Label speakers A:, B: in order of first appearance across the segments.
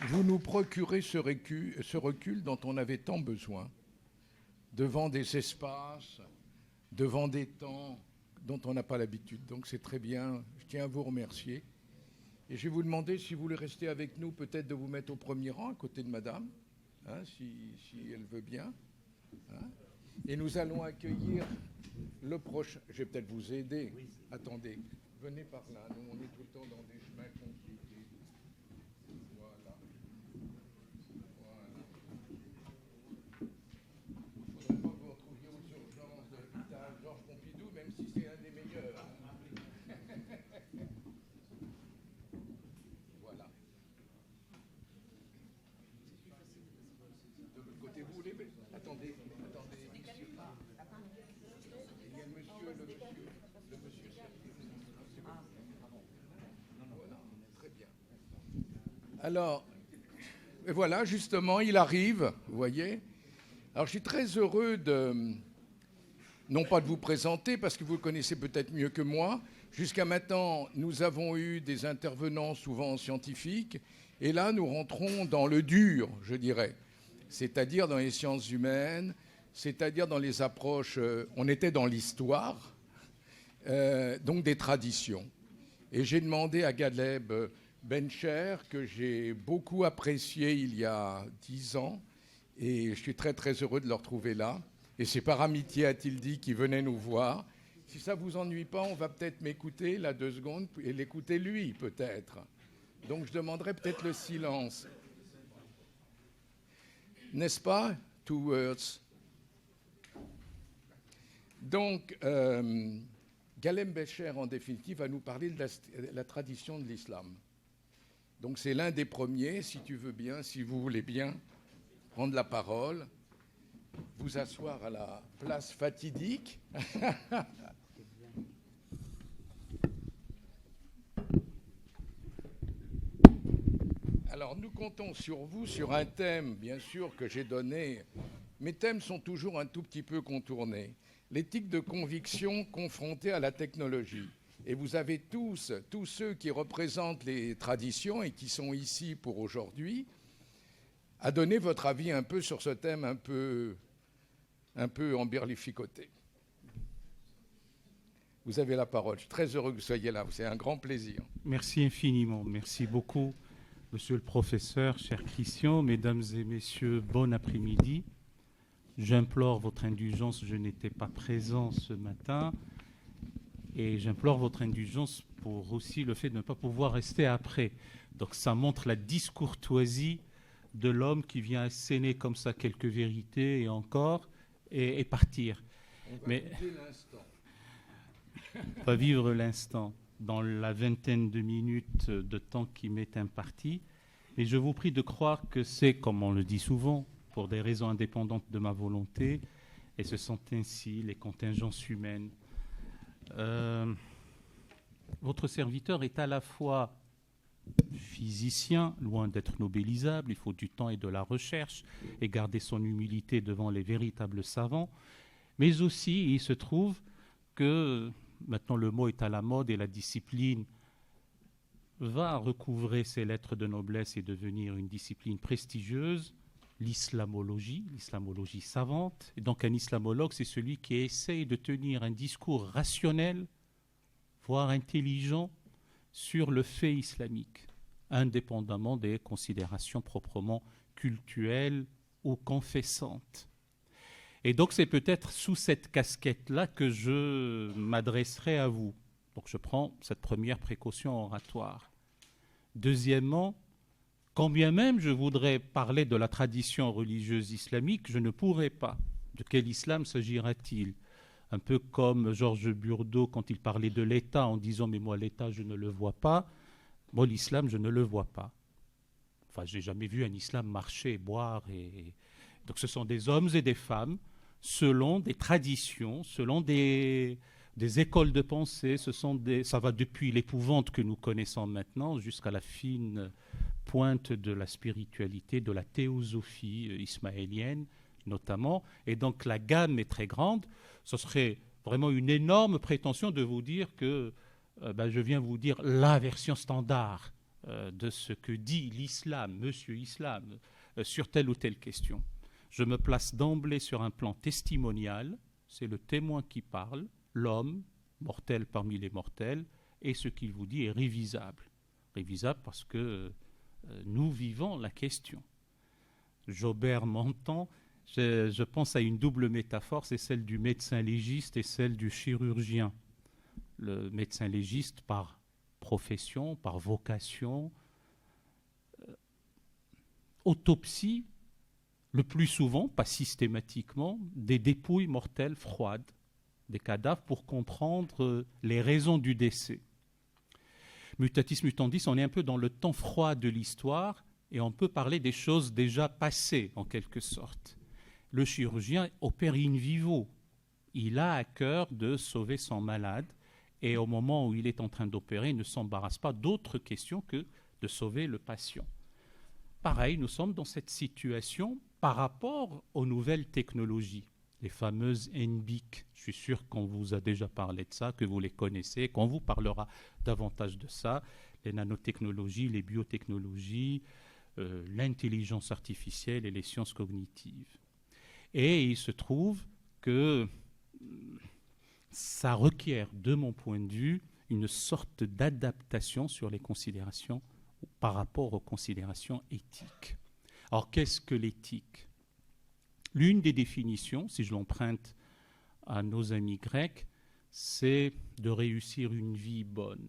A: vous nous procurez ce recul dont on avait tant besoin, devant des espaces, devant des temps dont on n'a pas l'habitude. Donc c'est très bien, je tiens à vous remercier. Et je vais vous demander, si vous voulez rester avec nous, peut-être de vous mettre au premier rang, à côté de madame, hein, si elle veut bien. Hein. Et nous allons accueillir le prochain. Je vais peut-être vous aider. Oui. Attendez, venez par là. Nous, on est tout le temps dans des chemins compliqués. Voilà. Voilà. Il ne faudrait pas que vous retrouviez aux urgences de l'hôpital Georges Pompidou, même si c'est un des meilleurs. Voilà. De l'autre côté, vous voulez. Attendez. Il y a le monsieur Voilà, très bien. Alors, et voilà, justement, il arrive, vous voyez. Alors, je suis très heureux non pas de vous présenter, parce que vous le connaissez peut-être mieux que moi. Jusqu'à maintenant, nous avons eu des intervenants souvent scientifiques, et là, nous rentrons dans le dur, je dirais, c'est-à-dire dans les sciences humaines, c'est-à-dire dans les approches, on était dans l'histoire, donc des traditions. Et j'ai demandé à Galeb Bencher, que j'ai beaucoup apprécié il y a 10 ans, et je suis très très heureux de le retrouver là. Et c'est par amitié, a-t-il dit, qu'il venait nous voir. Si ça ne vous ennuie pas, on va peut-être m'écouter là 2 secondes, et l'écouter lui peut-être. Donc je demanderai peut-être le silence. N'est-ce pas? 2 words. Donc, Galeb Bencher, en définitive, va nous parler de la tradition de l'islam. Donc, c'est l'un des premiers, si tu veux bien, si vous voulez bien, prendre la parole, vous asseoir à la place fatidique. Alors, nous comptons sur vous, sur un thème, bien sûr, que j'ai donné. Mes thèmes sont toujours un tout petit peu contournés. L'éthique de conviction confrontée à la technologie. Et vous avez tous ceux qui représentent les traditions et qui sont ici pour aujourd'hui, à donner votre avis un peu sur ce thème un peu emberlificoté. Vous avez la parole. Je suis très heureux que vous soyez là. C'est un grand plaisir.
B: Merci infiniment. Merci beaucoup, monsieur le professeur, cher Christian, mesdames et messieurs, bon après-midi. J'implore votre indulgence, je n'étais pas présent ce matin, et j'implore votre indulgence pour aussi le fait de ne pas pouvoir rester après. Donc ça montre la discourtoisie de l'homme qui vient asséner comme ça quelques vérités et encore, et partir.
A: Mais l'instant.
B: On va vivre l'instant dans la vingtaine de minutes de temps qui m'est imparti. Et je vous prie de croire que c'est, comme on le dit souvent, pour des raisons indépendantes de ma volonté, et ce sont ainsi les contingences humaines. Votre serviteur est à la fois physicien, loin d'être nobélisable, il faut du temps et de la recherche, et garder son humilité devant les véritables savants, mais aussi il se trouve que, maintenant le mot est à la mode et la discipline va recouvrer ses lettres de noblesse et devenir une discipline prestigieuse, l'islamologie savante. Et donc un islamologue, c'est celui qui essaye de tenir un discours rationnel, voire intelligent, sur le fait islamique, indépendamment des considérations proprement cultuelles ou confessantes. Et donc c'est peut-être sous cette casquette-là que je m'adresserai à vous. Donc je prends cette première précaution oratoire. Deuxièmement, quand bien même je voudrais parler de la tradition religieuse islamique, je ne pourrais pas. De quel islam s'agira-t-il ? Un peu comme Georges Burdeau quand il parlait de l'État en disant « mais moi l'État je ne le vois pas », moi l'islam je ne le vois pas. Enfin, je n'ai jamais vu un islam marcher, boire. Donc ce sont des hommes et des femmes selon des traditions, selon des écoles de pensée. Ça va depuis l'épouvante que nous connaissons maintenant jusqu'à la fine pointe de la spiritualité, de la théosophie ismaélienne notamment. Et donc la gamme est très grande. Ce serait vraiment une énorme prétention de vous dire que je viens vous dire la version standard de ce que dit l'islam, monsieur islam, sur telle ou telle question. Je me place d'emblée sur un plan testimonial, c'est le témoin qui parle, l'homme, mortel parmi les mortels, et ce qu'il vous dit est révisable. Révisable parce que nous vivons la question. Jobert m'entend, je pense à une double métaphore, c'est celle du médecin légiste et celle du chirurgien. Le médecin légiste par profession, par vocation, autopsie, le plus souvent, pas systématiquement, des dépouilles mortelles froides, des cadavres pour comprendre les raisons du décès. Mutatis mutandis, on est un peu dans le temps froid de l'histoire et on peut parler des choses déjà passées en quelque sorte. Le chirurgien opère in vivo. Il a à cœur de sauver son malade et au moment où il est en train d'opérer, il ne s'embarrasse pas d'autre question que de sauver le patient. Pareil, nous sommes dans cette situation par rapport aux nouvelles technologies, les fameuses NBIC. Je suis sûr qu'on vous a déjà parlé de ça, que vous les connaissez, qu'on vous parlera davantage de ça, les nanotechnologies, les biotechnologies, l'intelligence artificielle et les sciences cognitives. Et il se trouve que ça requiert, de mon point de vue, une sorte d'adaptation sur les considérations par rapport aux considérations éthiques. Alors, qu'est-ce que l'éthique ? L'une des définitions, si je l'emprunte à nos amis grecs, c'est de réussir une vie bonne.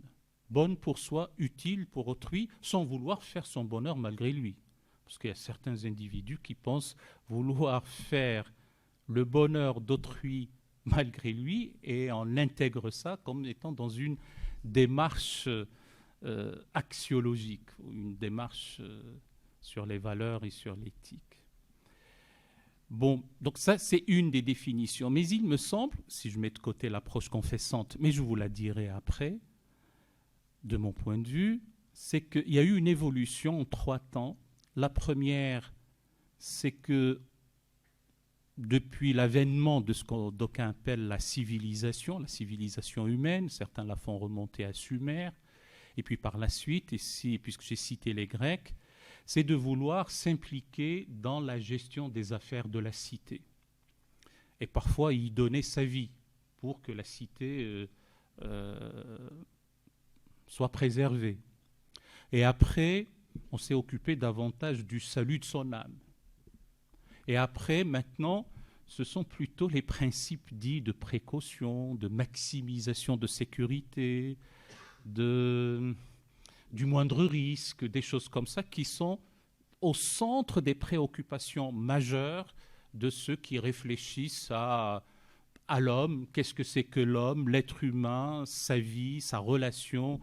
B: Bonne pour soi, utile pour autrui, sans vouloir faire son bonheur malgré lui. Parce qu'il y a certains individus qui pensent vouloir faire le bonheur d'autrui malgré lui et on intègre ça comme étant dans une démarche axiologique, une démarche sur les valeurs et sur l'éthique. Bon, donc ça, c'est une des définitions. Mais il me semble, si je mets de côté l'approche confessante, mais je vous la dirai après, de mon point de vue, c'est qu'il y a eu une évolution en 3 temps. La première, c'est que depuis l'avènement de ce que d'aucuns appellent la civilisation humaine, certains la font remonter à Sumer, et puis par la suite, ici, puisque j'ai cité les Grecs, c'est de vouloir s'impliquer dans la gestion des affaires de la cité. Et parfois y donner sa vie pour que la cité soit préservée. Et après, on s'est occupé davantage du salut de son âme. Et après, maintenant, ce sont plutôt les principes dits de précaution, de maximisation de sécurité, du moindre risque, des choses comme ça qui sont au centre des préoccupations majeures de ceux qui réfléchissent à l'homme. Qu'est-ce que c'est que l'homme, l'être humain, sa vie, sa relation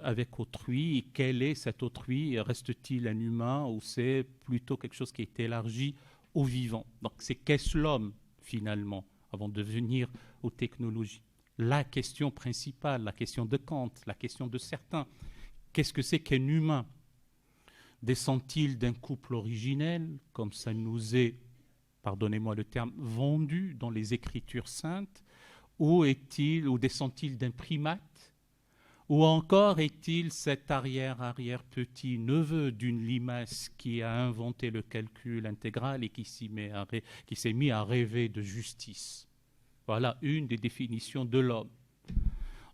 B: avec autrui, et quel est cet autrui? Reste-t-il un humain ou c'est plutôt quelque chose qui est élargi au vivant? Donc c'est qu'est-ce l'homme finalement, avant de venir aux technologies? La question principale, la question de Kant, la question de certains. Qu'est-ce que c'est qu'un humain? Descend-il d'un couple originel, comme ça nous est, pardonnez-moi le terme, vendu dans les Écritures saintes, ou descend-il d'un primate? Ou encore est-il cet arrière-petit-neveu d'une limace qui a inventé le calcul intégral et qui s'est mis à rêver de justice? Voilà une des définitions de l'homme.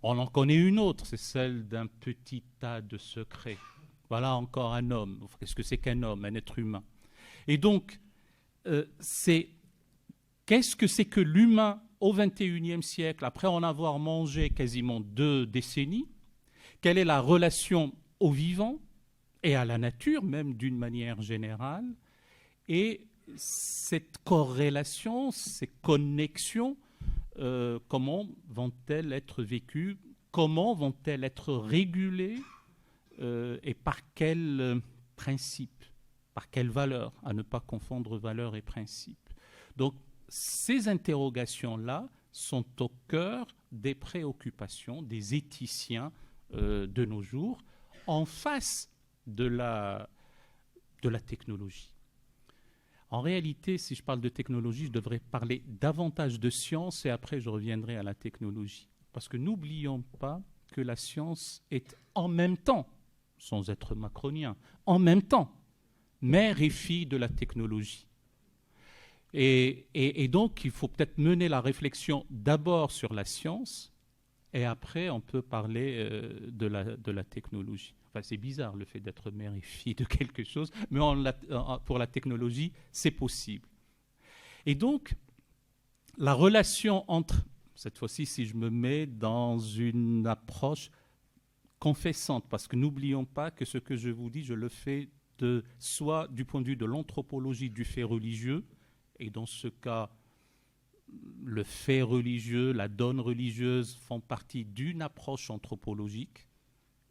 B: On en connaît une autre, c'est celle d'un petit tas de secrets. Voilà encore un homme. Qu'est-ce que c'est qu'un homme, un être humain? Et donc, qu'est-ce que c'est que l'humain au XXIe siècle, après en avoir mangé quasiment 2 décennies? Quelle est la relation au vivant et à la nature, même d'une manière générale? Et cette corrélation, ces connexions, comment vont-elles être vécues? Comment vont-elles être régulées? Et par quel principe? Par quelle valeur? À ne pas confondre valeur et principe. Donc, ces interrogations-là sont au cœur des préoccupations des éthiciens de nos jours, en face de la technologie. En réalité, si je parle de technologie, je devrais parler davantage de science et après je reviendrai à la technologie. Parce que n'oublions pas que la science est en même temps sans être macronien, en même temps, mère et fille de la technologie. Et donc, il faut peut-être mener la réflexion d'abord sur la science, et après, on peut parler de la technologie. Enfin, c'est bizarre le fait d'être mère et fille de quelque chose, mais pour la technologie, c'est possible. Et donc, la relation entre, cette fois-ci, si je me mets dans une approche confessante, parce que n'oublions pas que ce que je vous dis, je le fais soit du point de vue de l'anthropologie du fait religieux, et dans ce cas, le fait religieux, la donne religieuse font partie d'une approche anthropologique,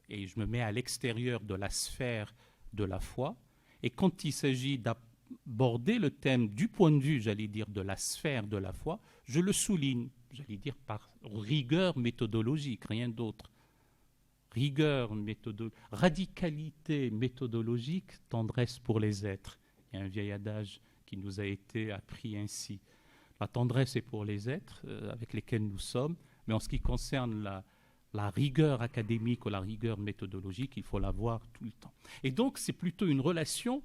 B: et je me mets à l'extérieur de la sphère de la foi. Et quand il s'agit d'aborder le thème du point de vue, j'allais dire, de la sphère de la foi, je le souligne, j'allais dire, par rigueur méthodologique, rien d'autre. Rigueur méthodologique, radicalité méthodologique, tendresse pour les êtres. Il y a un vieil adage qui nous a été appris ainsi. La tendresse est pour les êtres avec lesquels nous sommes, mais en ce qui concerne la rigueur académique ou la rigueur méthodologique, il faut l'avoir tout le temps. Et donc, c'est plutôt une relation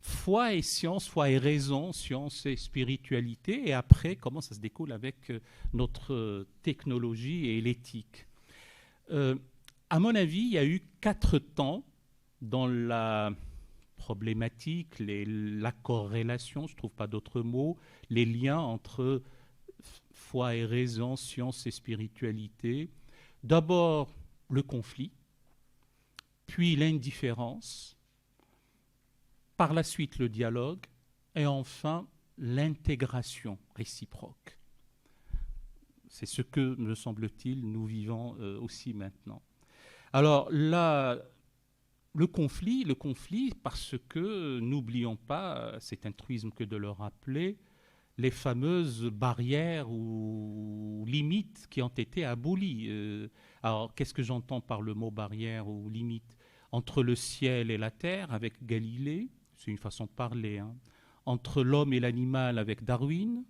B: foi et science, foi et raison, science et spiritualité, et après, comment ça se découle avec notre technologie et l'éthique. À mon avis, il y a eu 4 temps dans la problématique, la corrélation, je ne trouve pas d'autres mots, les liens entre foi et raison, science et spiritualité. D'abord, le conflit, puis l'indifférence, par la suite le dialogue, et enfin l'intégration réciproque. C'est ce que, me semble-t-il, nous vivons aussi maintenant. Alors là, le conflit, parce que, n'oublions pas, c'est un truisme que de le rappeler, les fameuses barrières ou limites qui ont été abolies. Alors, qu'est-ce que j'entends par le mot barrière ou limite? Entre le ciel et la terre, avec Galilée, c'est une façon de parler, hein. Entre l'homme et l'animal, avec Darwin,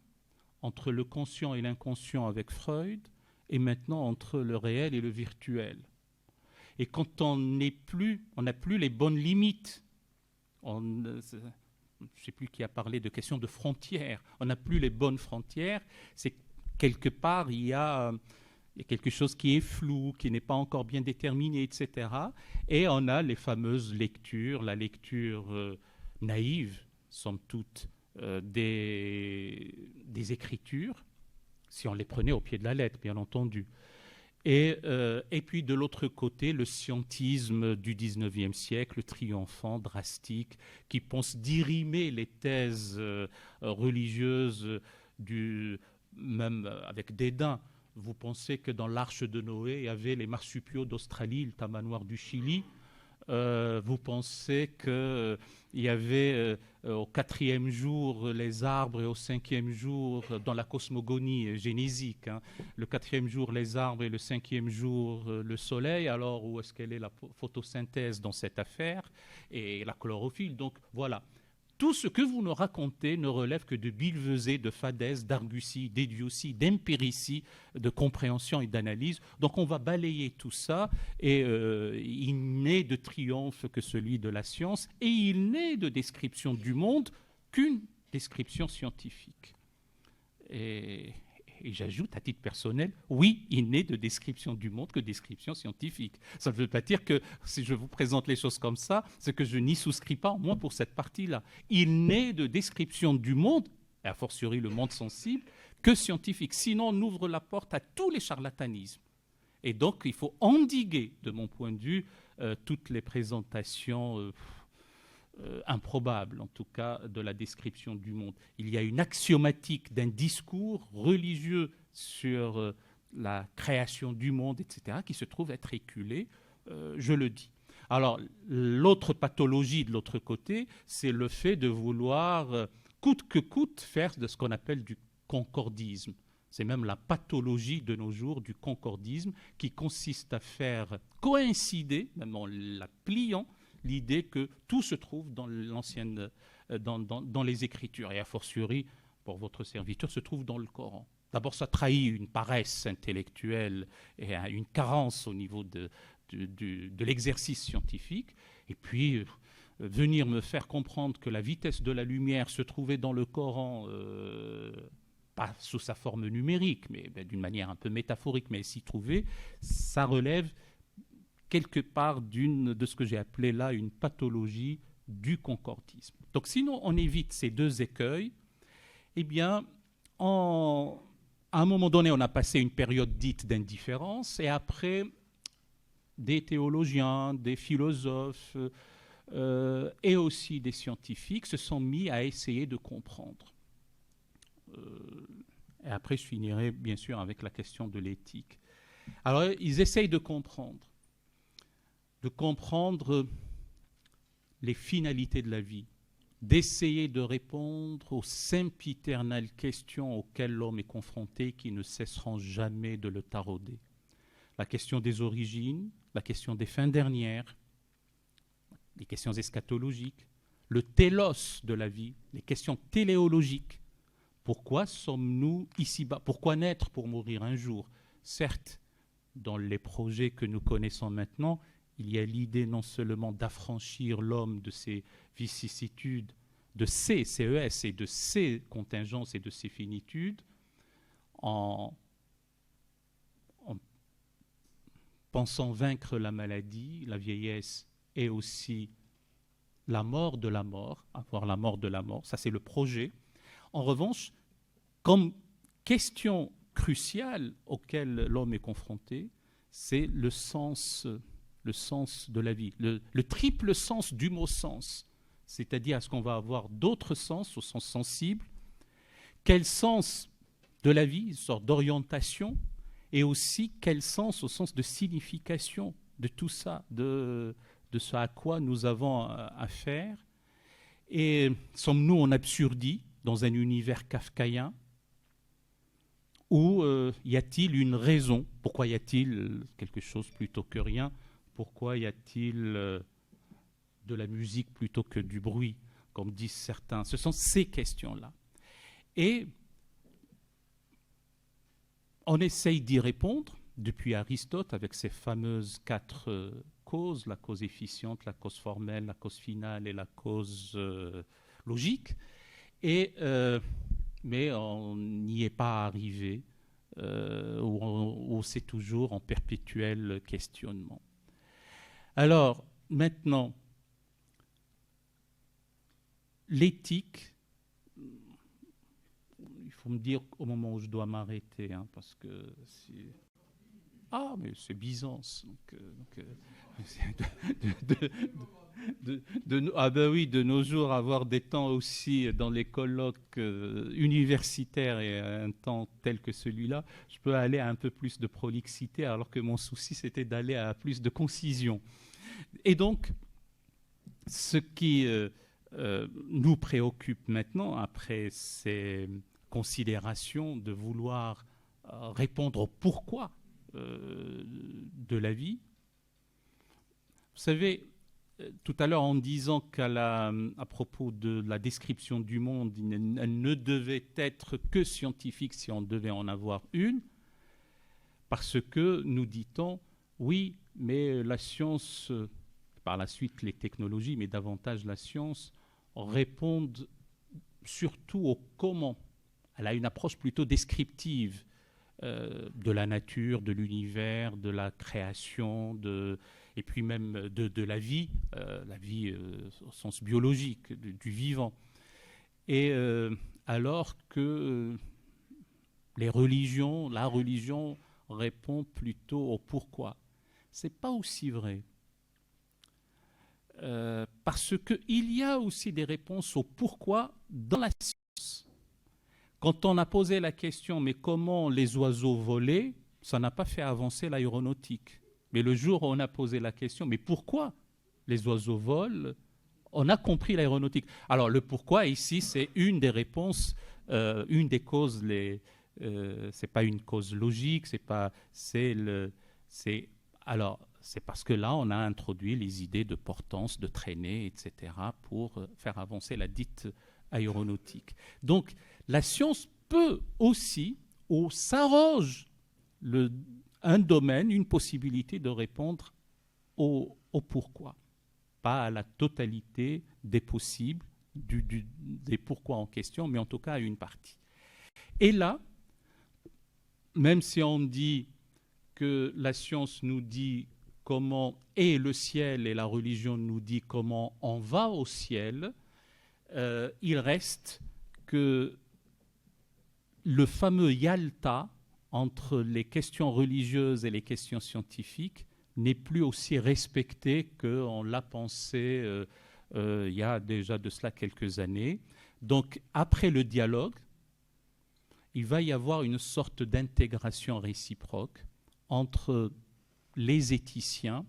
B: entre le conscient et l'inconscient, avec Freud, et maintenant entre le réel et le virtuel. Et quand on n'a plus les bonnes limites, je ne sais plus qui a parlé de question de frontières, on n'a plus les bonnes frontières, c'est quelque part, il y a quelque chose qui est flou, qui n'est pas encore bien déterminé, etc. Et on a les fameuses lectures, la lecture naïve, somme toute, des écritures, si on les prenait au pied de la lettre, bien entendu. Et puis de l'autre côté, le scientisme du XIXe siècle, triomphant, drastique, qui pense dirimer les thèses religieuses, même avec dédain. Vous pensez que dans l'Arche de Noé, il y avait les marsupiaux d'Australie, le tamanoir du Chili. Vous pensez qu'il y avait au 4e jour les arbres et au 5e jour, dans la cosmogonie génésique, hein, le 4e jour les arbres et le 5e jour le soleil. Alors où est-ce qu'elle est la photosynthèse dans cette affaire et la chlorophylle? Donc voilà. Tout ce que vous nous racontez ne relève que de billevesées, de fadaises, d'arguties, d'idioties, d'empiricies, de compréhension et d'analyse. Donc on va balayer tout ça et il n'est de triomphe que celui de la science et il n'est de description du monde qu'une description scientifique. Et j'ajoute à titre personnel, oui, il n'est de description du monde que description scientifique. Ça ne veut pas dire que si je vous présente les choses comme ça, c'est que je n'y souscris pas, au moins pour cette partie-là. Il n'est de description du monde, et a fortiori le monde sensible, que scientifique. Sinon, on ouvre la porte à tous les charlatanismes. Et donc, il faut endiguer, de mon point de vue, toutes les présentations improbable, en tout cas, de la description du monde. Il y a une axiomatique d'un discours religieux sur la création du monde, etc., qui se trouve être éculé, je le dis. Alors, l'autre pathologie de l'autre côté, c'est le fait de vouloir, coûte que coûte, faire de ce qu'on appelle du concordisme. C'est même la pathologie de nos jours du concordisme, qui consiste à faire coïncider, même en la pliant, l'idée que tout se trouve dans l'ancienne, dans les Écritures, et a fortiori, pour votre serviteur, se trouve dans le Coran. D'abord, ça trahit une paresse intellectuelle et une carence au niveau de l'exercice scientifique, et puis venir me faire comprendre que la vitesse de la lumière se trouvait dans le Coran, pas sous sa forme numérique, mais d'une manière un peu métaphorique, mais s'y trouver, ça relève quelque part de ce que j'ai appelé là une pathologie du concordisme. Donc sinon on évite ces deux écueils, eh bien, à un moment donné, on a passé une période dite d'indifférence, et après, des théologiens, des philosophes et aussi des scientifiques se sont mis à essayer de comprendre. Et après, je finirai bien sûr avec la question de l'éthique. Alors, ils essayent de comprendre les finalités de la vie, d'essayer de répondre aux sempiternelles questions auxquelles l'homme est confronté, qui ne cesseront jamais de le tarauder. La question des origines, la question des fins dernières, les questions eschatologiques, le télos de la vie, les questions téléologiques. Pourquoi sommes-nous ici-bas? Pourquoi naître pour mourir un jour? Certes, dans les projets que nous connaissons maintenant, il y a l'idée non seulement d'affranchir l'homme de ses vicissitudes, de ses CES et de ses contingences et de ses finitudes, en pensant vaincre la maladie, la vieillesse et aussi la mort de la mort, avoir la mort de la mort, ça c'est le projet. En revanche, comme question cruciale auquel l'homme est confronté, c'est le sens de la vie, le triple sens du mot sens, c'est-à-dire est-ce qu'on va avoir d'autres sens, au sens sensible, quel sens de la vie, une sorte d'orientation, et aussi quel sens au sens de signification de tout ça, de ce à quoi nous avons affaire. Et sommes-nous en absurdie dans un univers kafkaïen, ou y a-t-il une raison? Pourquoi y a-t-il quelque chose plutôt que rien? Pourquoi y a-t-il de la musique plutôt que du bruit, comme disent certains? Ce sont ces questions-là. Et on essaye d'y répondre depuis Aristote avec ses fameuses 4 causes, la cause efficiente, la cause formelle, la cause finale et la cause logique. Mais on n'y est pas arrivé, où c'est toujours en perpétuel questionnement. Alors, maintenant, l'éthique, il faut me dire au moment où je dois m'arrêter, hein, parce que mais c'est Byzance. De nos jours, avoir des temps aussi dans les colloques universitaires et un temps tel que celui-là, je peux aller à un peu plus de prolixité, alors que mon souci, c'était d'aller à plus de concision. Et donc, ce qui nous préoccupe maintenant, après ces considérations de vouloir répondre au pourquoi de la vie, vous savez, tout à l'heure en disant à propos de la description du monde, elle ne devait être que scientifique si on devait en avoir une, parce que nous dit-on, oui, mais la science, par la suite les technologies, mais davantage la science, répondent surtout au comment. Elle a une approche plutôt descriptive de la nature, de l'univers, de la création, et puis même de la vie au sens biologique, du vivant. Et alors que la religion répond plutôt au pourquoi. Ce n'est pas aussi vrai. Parce qu'il y a aussi des réponses au pourquoi dans la science. Quand on a posé la question, mais comment les oiseaux volaient, ça n'a pas fait avancer l'aéronautique. Mais le jour où on a posé la question, mais pourquoi les oiseaux volent, on a compris l'aéronautique. Alors le pourquoi ici, c'est une des réponses, une des causes. C'est pas une cause logique, c'est parce que là, on a introduit les idées de portance, de traînée, etc., pour faire avancer la dite aéronautique. Donc, la science peut aussi, ou s'arroge un domaine, une possibilité de répondre au pourquoi, pas à la totalité des possibles, des pourquoi en question, mais en tout cas à une partie. Et là, même si on dit que la science nous dit comment est le ciel et la religion nous dit comment on va au ciel, il reste que le fameux Yalta entre les questions religieuses et les questions scientifiques n'est plus aussi respecté qu'on l'a pensé il y a déjà de cela quelques années. Donc, après le dialogue, il va y avoir une sorte d'intégration réciproque entre les éthiciens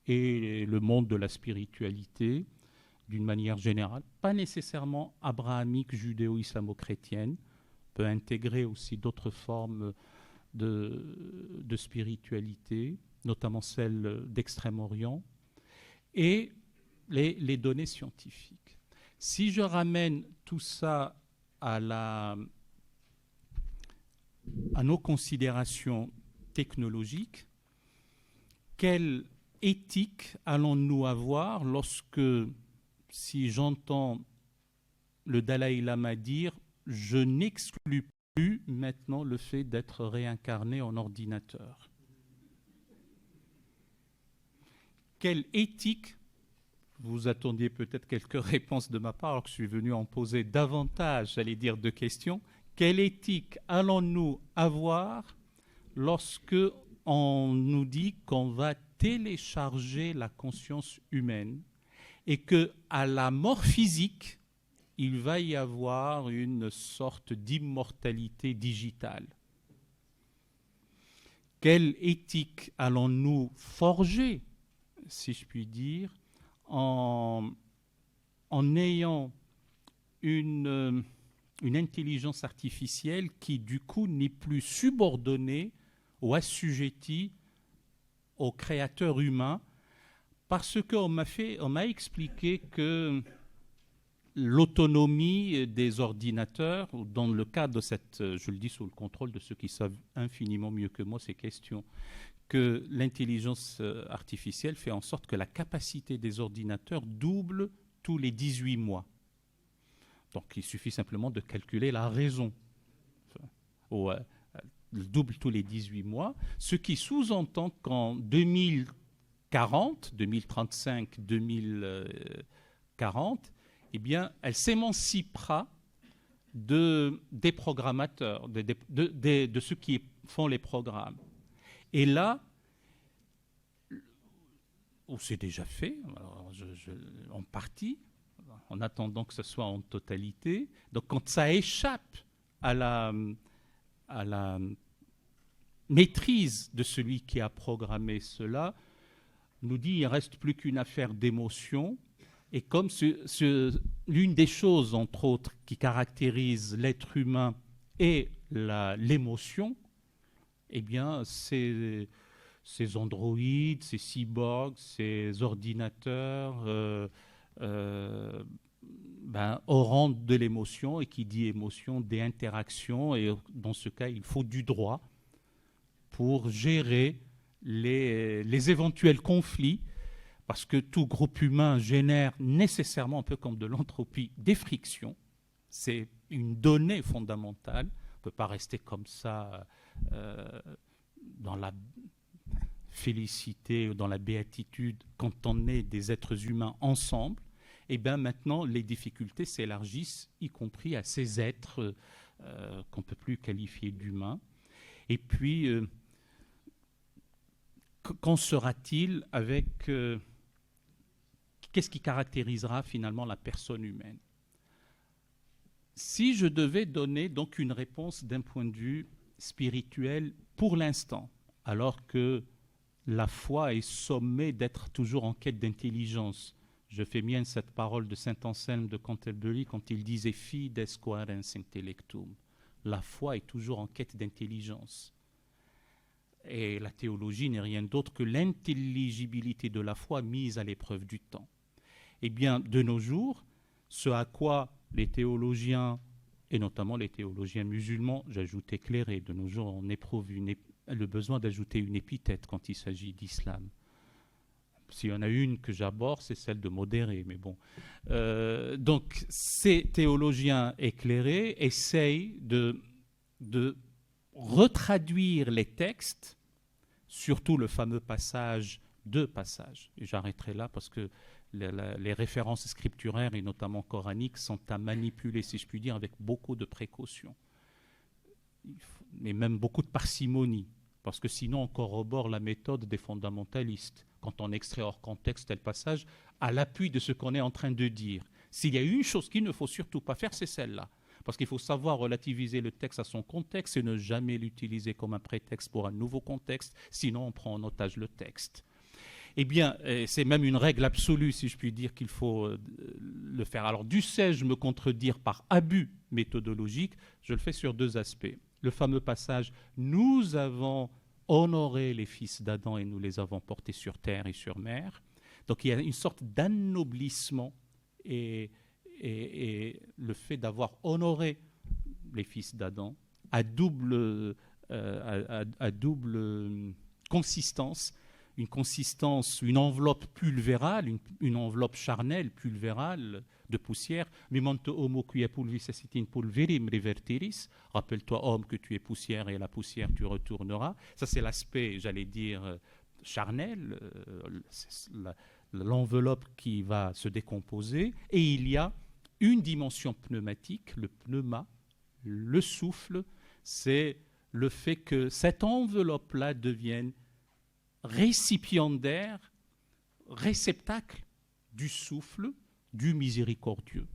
B: et le monde de la spiritualité, d'une manière générale, pas nécessairement abrahamique, judéo-islamo-chrétienne, peut intégrer aussi d'autres formes de spiritualité, notamment celle d'Extrême-Orient, et les données scientifiques. Si je ramène tout ça à nos considérations technologiques, quelle éthique allons-nous avoir lorsque, si j'entends le Dalai Lama dire « je n'exclus plus maintenant le fait d'être réincarné en ordinateur ». Quelle éthique, vous attendiez peut-être quelques réponses de ma part, alors que je suis venu en poser davantage, j'allais dire, de questions. Quelle éthique allons-nous avoir lorsque on nous dit qu'on va télécharger la conscience humaine et qu'à la mort physique, il va y avoir une sorte d'immortalité digitale? Quelle éthique allons-nous forger, si je puis dire, en ayant une intelligence artificielle qui, du coup, n'est plus subordonnée ou assujettie au créateur humain, parce qu'on m'a expliqué que l'autonomie des ordinateurs, dans le cadre de cette, je le dis sous le contrôle de ceux qui savent infiniment mieux que moi ces questions, que l'intelligence artificielle fait en sorte que la capacité des ordinateurs double tous les 18 mois. Donc il suffit simplement de calculer la raison. Double tous les 18 mois, ce qui sous-entend qu'en 2040, 2035, 2040, eh bien, elle s'émancipera des programmateurs, de ceux qui font les programmes. Et là, c'est déjà fait, alors en partie, en attendant que ce soit en totalité. Donc quand ça échappe à la maîtrise de celui qui a programmé cela, nous dit il ne reste plus qu'une affaire d'émotion. Et comme l'une des choses, entre autres, qui caractérise l'être humain est l'émotion, eh bien, ces androïdes, ces cyborgs, ces ordinateurs auront de l'émotion, et qui dit émotion, des interactions, et dans ce cas, il faut du droit pour gérer les éventuels conflits, parce que tout groupe humain génère nécessairement, un peu comme de l'entropie, des frictions. C'est une donnée fondamentale. On ne peut pas rester comme ça dans la félicité ou dans la béatitude quand on est des êtres humains ensemble. Et bien maintenant, les difficultés s'élargissent, y compris à ces êtres qu'on ne peut plus qualifier d'humains. Et puis, qu'en sera-t-il avec... qu'est-ce qui caractérisera finalement la personne humaine? Si je devais donner donc une réponse d'un point de vue spirituel pour l'instant, alors que la foi est sommée d'être toujours en quête d'intelligence, je fais mienne cette parole de saint Anselme de Canterbury quand il disait « Fides quærens intellectum ». La foi est toujours en quête d'intelligence. Et la théologie n'est rien d'autre que l'intelligibilité de la foi mise à l'épreuve du temps. Eh bien, de nos jours, ce à quoi les théologiens, et notamment les théologiens musulmans, j'ajoute éclairés, de nos jours on éprouve le besoin d'ajouter une épithète quand il s'agit d'islam. S'il y en a une que j'aborde, c'est celle de modérer. Mais bon. Donc, ces théologiens éclairés essayent de retraduire les textes, surtout le fameux passage, deux passages. Et j'arrêterai là parce que les références scripturaires, et notamment coraniques, sont à manipuler, si je puis dire, avec beaucoup de précaution. Mais même beaucoup de parcimonie, parce que sinon on corrobore la méthode des fondamentalistes. Quand on extrait hors contexte tel passage, à l'appui de ce qu'on est en train de dire. S'il y a une chose qu'il ne faut surtout pas faire, c'est celle-là. Parce qu'il faut savoir relativiser le texte à son contexte et ne jamais l'utiliser comme un prétexte pour un nouveau contexte, sinon on prend en otage le texte. Eh bien, c'est même une règle absolue, si je puis dire, qu'il faut le faire. Alors, dussé-je me contredire par abus méthodologique? Je le fais sur deux aspects. Le fameux passage « Nous avons honoré les fils d'Adam et nous les avons portés sur terre et sur mer ». Donc, il y a une sorte d'annoblissement et le fait d'avoir honoré les fils d'Adam à double consistance, une enveloppe pulvérale, une enveloppe charnelle, pulvérale, de poussière. Memento homo qui pulvis in pulverim revertiris. Rappelle-toi, homme, que tu es poussière et à la poussière tu retourneras. Ça, c'est l'aspect, j'allais dire, charnel, l'enveloppe qui va se décomposer. Et il y a une dimension pneumatique, le pneuma, le souffle, c'est le fait que cette enveloppe-là devienne récipiendaire, réceptacle du souffle, du miséricordieux,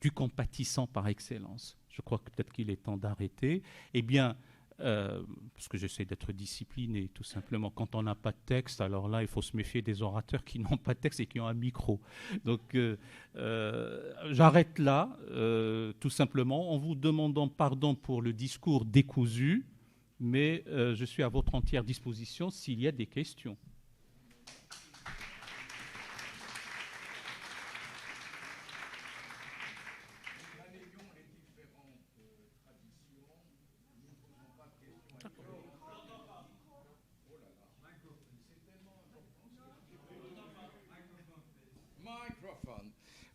B: du compatissant par excellence. Je crois que peut-être qu'il est temps d'arrêter. Eh bien, parce que j'essaie d'être discipliné, tout simplement. Quand on n'a pas de texte, alors là, il faut se méfier des orateurs qui n'ont pas de texte et qui ont un micro. Donc, j'arrête là, tout simplement, en vous demandant pardon pour le discours décousu, mais je suis à votre entière disposition s'il y a des questions.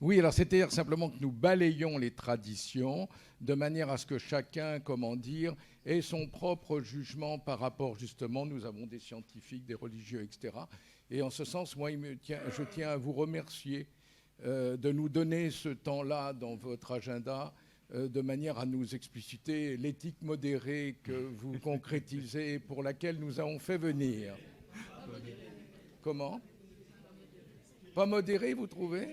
A: Oui, alors c'est-à-dire simplement que nous balayons les traditions de manière à ce que chacun, comment dire, ait son propre jugement par rapport, justement, nous avons des scientifiques, des religieux, etc. Et en ce sens, moi, je tiens à vous remercier de nous donner ce temps-là dans votre agenda, de manière à nous expliciter l'éthique modérée que vous concrétisez, pour laquelle nous avons fait venir. Comment ? Pas modéré, vous trouvez ?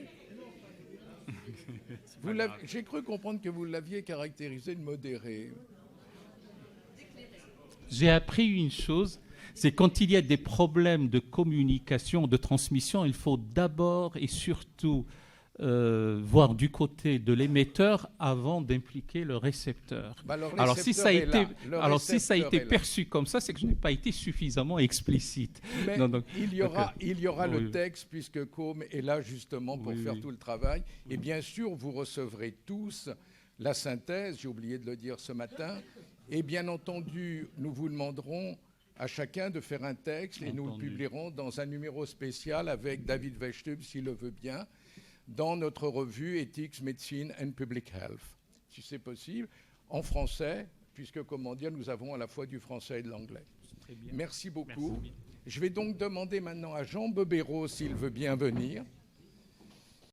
A: J'ai cru comprendre que vous l'aviez caractérisé de modéré.
B: J'ai appris une chose, c'est quand il y a des problèmes de communication, de transmission, il faut d'abord et surtout voir du côté de l'émetteur avant d'impliquer le récepteur. Alors si ça a été perçu comme ça, c'est que je n'ai pas été suffisamment explicite.
A: Mais il y aura le texte, puisque Com est là justement pour faire tout le travail. Et bien sûr, vous recevrez tous la synthèse, j'ai oublié de le dire ce matin. Et bien entendu, nous vous demanderons à chacun de faire un texte et nous le publierons dans un numéro spécial avec David Wechtub, s'il le veut bien, dans notre revue Ethics, Medicine and Public Health, si c'est possible, en français, puisque, comment dire, nous avons à la fois du français et de l'anglais. Merci beaucoup. Merci. Je vais donc demander maintenant à Jean Bebéro s'il veut bien venir.